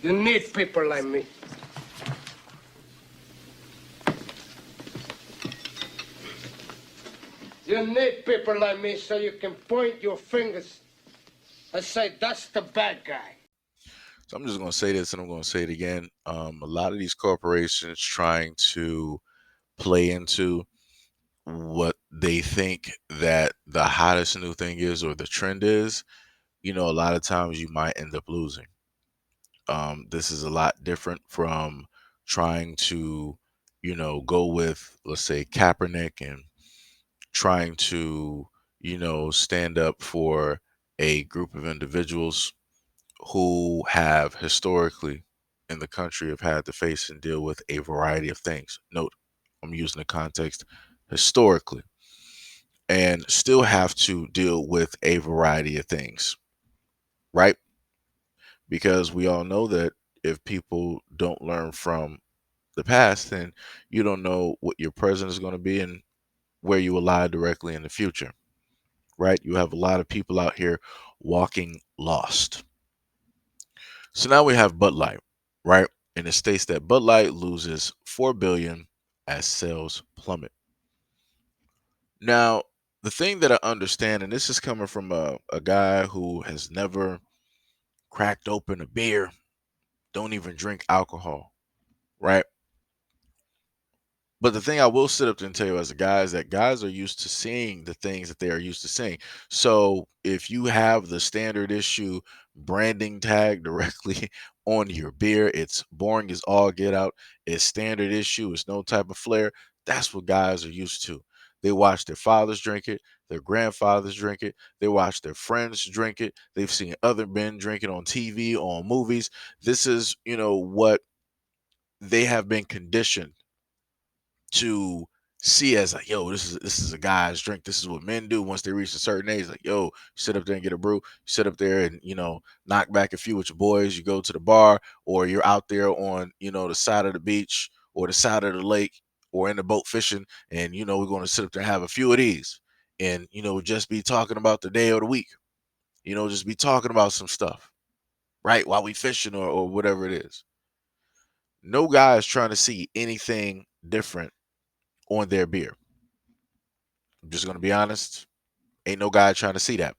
You need people like me. You need people like me so you can point your fingers and say, that's the bad guy. So I'm just going to say this and I'm going to say it again. A lot of these corporations trying to play into what they think that the hottest new thing is or the trend is, a lot of times you might end up losing. This is a lot different from trying to, go with, let's say, Kaepernick and trying to, stand up for a group of individuals who have historically in the country have had to face and deal with a variety of things. Note, I'm using the context historically and still have to deal with a variety of things, right? Because we all know that if people don't learn from the past, then you don't know what your present is going to be and where you will lie directly in the future, right? You have a lot of people out here walking lost. So now we have Bud Light, right? And it states that Bud Light loses 4 billion as sales plummet. Now, the thing that I understand, and this is coming from a guy who has never cracked open a beer, don't even drink alcohol, right? But the thing I will sit up there and tell you as a guy is that guys are used to seeing the things that they are used to seeing. So if you have the standard issue branding tag directly on your beer, it's boring as all get out. It's standard issue. It's no type of flair. That's what guys are used to. They watch their fathers drink it, their grandfathers drink it, they watch their friends drink it. They've seen other men drink it on TV, on movies. This is, what they have been conditioned to see as like, yo, this is a guy's drink. This is what men do once they reach a certain age. Like, yo, you sit up there and get a brew. You sit up there and knock back a few with your boys. You go to the bar, or you're out there on the side of the beach or the side of the lake or in the boat fishing, and we're going to sit up there and have a few of these, and just be talking about the day or the week. Just be talking about some stuff, right, while we fishing or whatever it is. No guy is trying to see anything different on their beer. I'm just gonna be honest. Ain't no guy trying to see that.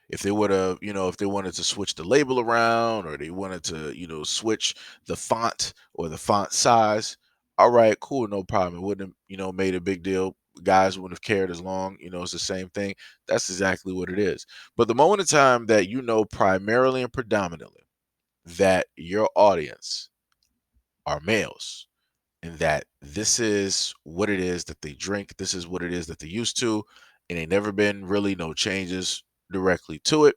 If they would have, if they wanted to switch the label around or they wanted to, switch the font or the font size, all right, cool, no problem. It wouldn't have, made a big deal. Guys wouldn't have cared as long, it's the same thing. That's exactly what it is. But the moment in time that primarily and predominantly that your audience are males, and that this is what it is that they drink, this is what it is that they used to, and ain't never been really no changes directly to it,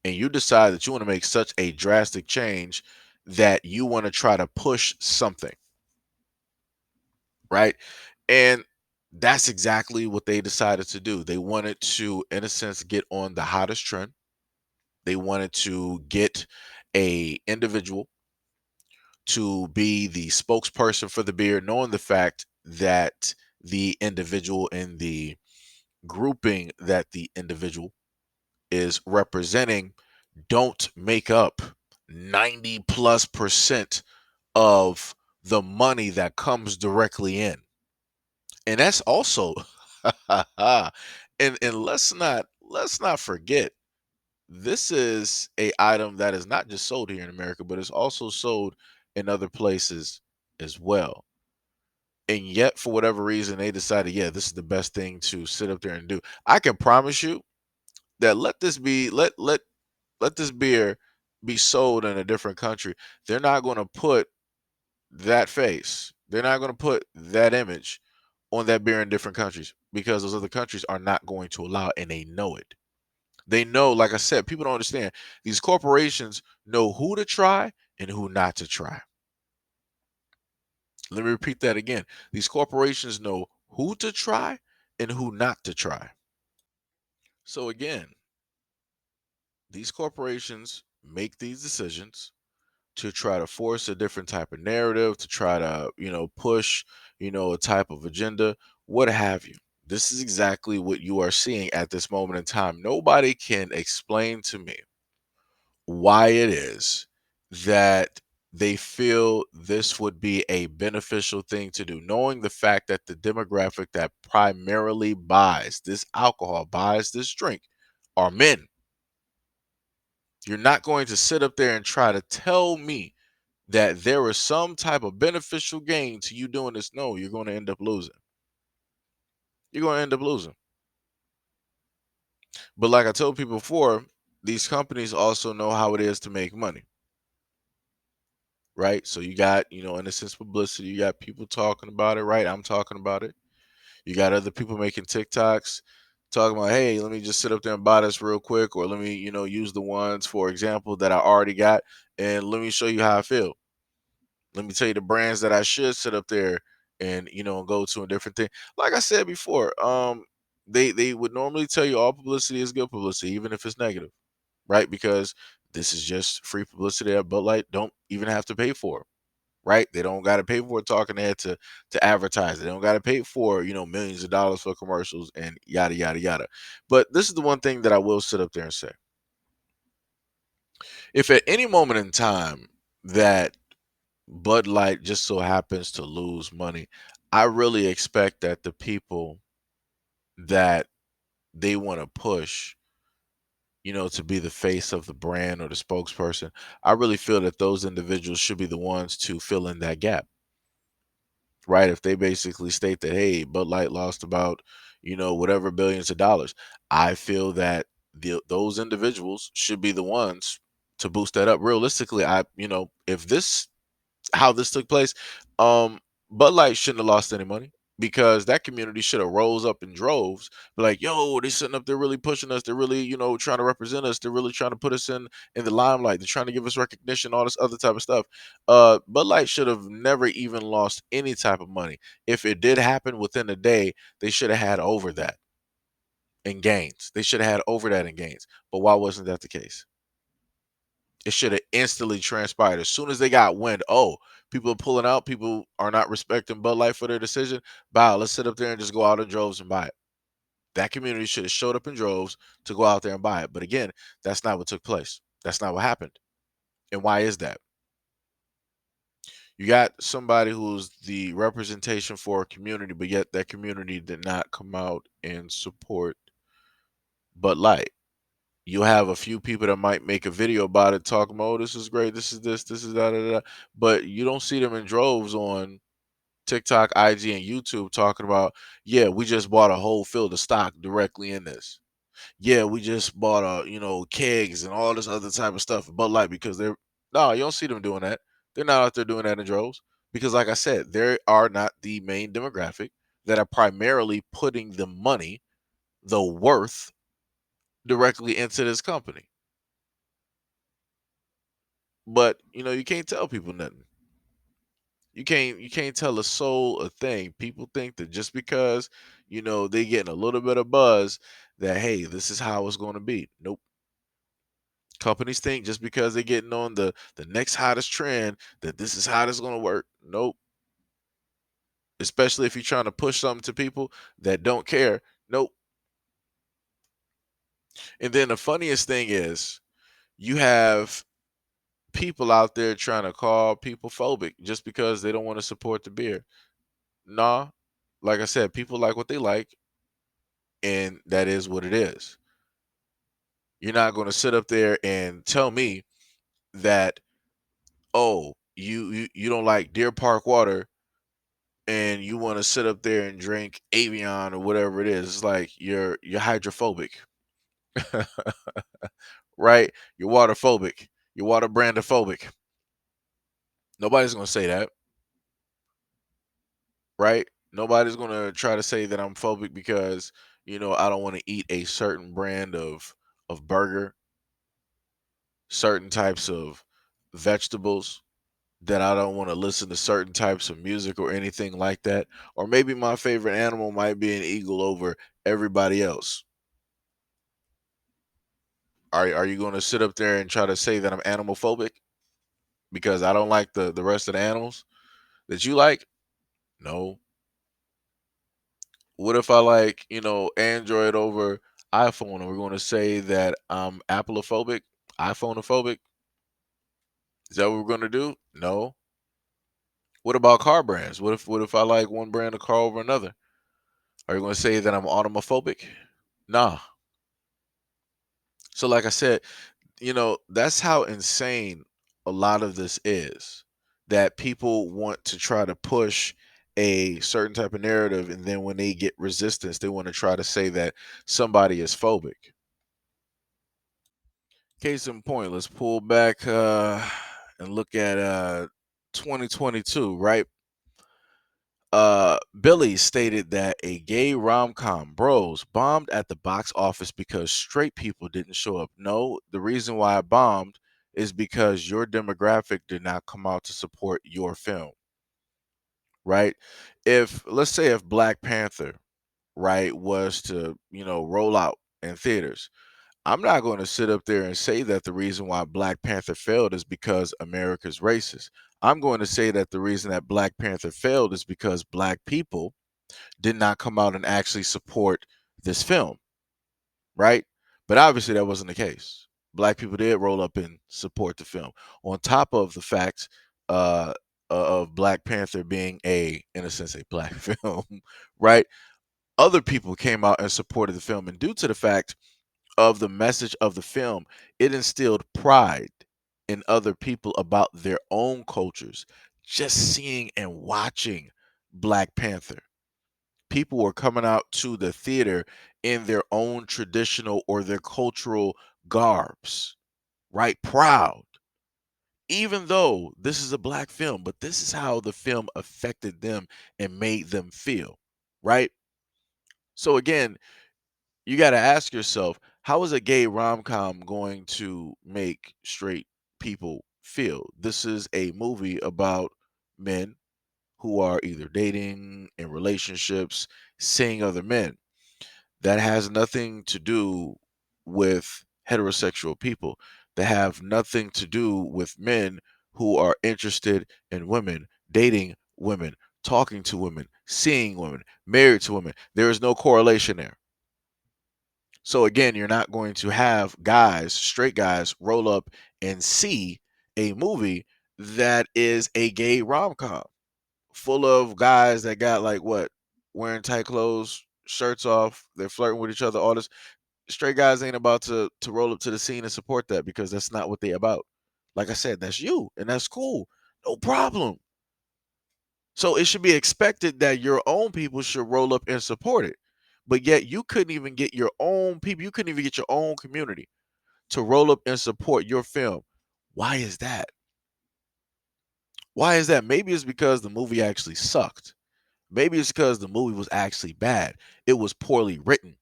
and you decide that you want to make such a drastic change that you want to try to push something, right? And that's exactly what they decided to do. They wanted to, in a sense, get on the hottest trend. They wanted to get a individual to be the spokesperson for the beer, knowing the fact that the individual in the grouping that the individual is representing don't make up 90 plus percent of the money that comes directly in. And that's also and let's not forget, this is a item that is not just sold here in America, but it's also sold in other places as well. And yet, for whatever reason, they decided, yeah, this is the best thing to sit up there and do. I can promise you that let this beer be sold in a different country. They're not going to put that face. They're not going to put that image on that beer in different countries because those other countries are not going to allow it, and they know it. They know, like I said, people don't understand. These corporations know who to try and who not to try. Let me repeat that again. These corporations know who to try and who not to try. So again, these corporations make these decisions to try to force a different type of narrative, to try to, push, a type of agenda, what have you. This is exactly what you are seeing at this moment in time. Nobody can explain to me why it is that they feel this would be a beneficial thing to do, knowing the fact that the demographic that primarily buys this alcohol, buys this drink, are men. You're not going to sit up there and try to tell me that there is some type of beneficial gain to you doing this. No, you're going to end up losing. You're going to end up losing. But like I told people before, these companies also know how it is to make money, right? So you got, in a sense, publicity. You got people talking about it, right? I'm talking about it. You got other people making TikToks talking about, hey, let me just sit up there and buy this real quick, or let me, use the ones, for example, that I already got, and let me show you how I feel. Let me tell you the brands that I should sit up there and go to a different thing. Like I said before, they would normally tell you all publicity is good publicity, even if it's negative, right? Because this is just free publicity that Bud Light don't even have to pay for, right? They don't got to pay for a talking head to advertise. They don't got to pay for millions of dollars for commercials and yada yada yada. But this is the one thing that I will sit up there and say: if at any moment in time that Bud Light just so happens to lose money, I really expect that the people that they want to push, to be the face of the brand or the spokesperson, I really feel that those individuals should be the ones to fill in that gap, right? If they basically state that, hey, Bud Light lost about, whatever billions of dollars, I feel that those individuals should be the ones to boost that up. Realistically, if this how this took place, um, Bud Light shouldn't have lost any money because that community should have rose up in droves. Be like, yo, they sitting up there really pushing us. They're really, trying to represent us. They're really trying to put us in the limelight. They're trying to give us recognition, all this other type of stuff. Bud Light should have never even lost any type of money. If it did happen within a day, they should have had over that in gains. They should have had over that in gains. But why wasn't that the case? It should have instantly transpired as soon as they got wind. Oh, people are pulling out. People are not respecting Bud Light for their decision. Wow, let's sit up there and just go out in droves and buy it. That community should have showed up in droves to go out there and buy it. But again, that's not what took place. That's not what happened. And why is that? You got somebody who's the representation for a community, but yet that community did not come out and support Bud Light. You'll have a few people that might make a video about it, talking about, oh, this is great, this is da da da. But you don't see them in droves on TikTok, IG, and YouTube talking about, yeah, we just bought a whole field of stock directly in this. Yeah, we just bought kegs and all this other type of stuff. But like because they're no, you don't see them doing that. They're not out there doing that in droves. Because like I said, they are not the main demographic that are primarily putting the money, the worth directly into this company. But you can't tell people nothing. You can't tell a soul a thing. People think that just because they getting a little bit of buzz, that hey, this is how it's going to be. Nope. Companies think just because they're getting on the next hottest trend that this is how it's going to work. Nope. Especially if you're trying to push something to people that don't care. Nope. And then the funniest thing is you have people out there trying to call people phobic just because they don't want to support the beer. Nah, like I said, people like what they like, and that is what it is. You're not going to sit up there and tell me that, oh, you don't like Deer Park water and you want to sit up there and drink Avion or whatever it is. It's like you're hydrophobic, right? You're waterphobic. You're water brandophobic. Nobody's going to say that, right? Nobody's going to try to say that I'm phobic because I don't want to eat a certain brand of burger, certain types of vegetables, that I don't want to listen to certain types of music or anything like that. Or maybe my favorite animal might be an eagle over everybody else. Are you going to sit up there and try to say that I'm animal phobic because I don't like the rest of the animals that you like? No. What if I like, Android over iPhone, and we're going to say that I'm Appleophobic, iPhoneophobic? Is that what we're gonna do? No. What about car brands? What if I like one brand of car over another? Are you gonna say that I'm automophobic? Nah. So like I said, that's how insane a lot of this is. That people want to try to push a certain type of narrative, and then when they get resistance, they want to try to say that somebody is phobic. Case in point, let's pull back and look at 2022, right? Billy stated that a gay rom-com, Bros, bombed at the box office because straight people didn't show up. No, the reason why it bombed is because your demographic did not come out to support your film, right? If let's say if Black Panther, right, was to, roll out in theaters, I'm not going to sit up there and say that the reason why Black Panther failed is because America's racist. I'm going to say that the reason that Black Panther failed is because black people did not come out and actually support this film, right? But obviously that wasn't the case. Black people did roll up and support the film. On top of the fact uh, of Black Panther being in a sense, a black film, right? Other people came out and supported the film, and due to the fact of the message of the film, it instilled pride in other people about their own cultures. Just seeing and watching Black Panther, people were coming out to the theater in their own traditional or their cultural garbs, right? Proud. Even though this is a black film, but this is how the film affected them and made them feel, right? So again, you got to ask yourself, how is a gay rom-com going to make straight people feel? This is a movie about men who are either dating, in relationships, seeing other men. That has nothing to do with heterosexual people. That have nothing to do with men who are interested in women, dating women, talking to women, seeing women, married to women. There is no correlation there. So again, you're not going to have guys, straight guys, roll up and see a movie that is a gay rom-com full of guys that got like what, wearing tight clothes, shirts off, they're flirting with each other, all this. Straight guys ain't about to roll up to the scene and support that, because that's not what they about. Like I said, that's you, and that's cool. No problem. So it should be expected that your own people should roll up and support it. But yet you couldn't even get your own people, you couldn't even get your own community to roll up and support your film. Why is that? Why is that? Maybe it's because the movie actually sucked. Maybe it's because the movie was actually bad. It was poorly written.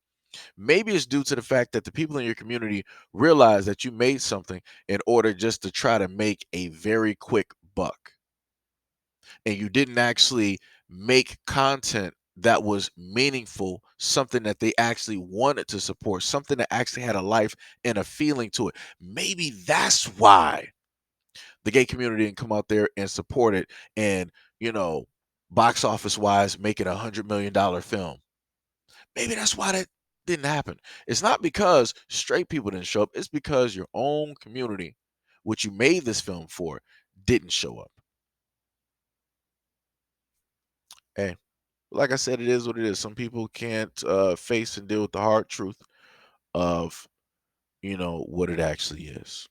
Maybe it's due to the fact that the people in your community realize that you made something in order just to try to make a very quick buck. And you didn't actually make content that was meaningful, something that they actually wanted to support, something that actually had a life and a feeling to it. Maybe that's why the gay community didn't come out there and support it, and, you know, box office wise, make it $100 million film. Maybe that's why that didn't happen. It's not because straight people didn't show up, it's because your own community, which you made this film for, didn't show up. Hey, like I said, it is what it is. Some people can't face and deal with the hard truth of, what it actually is.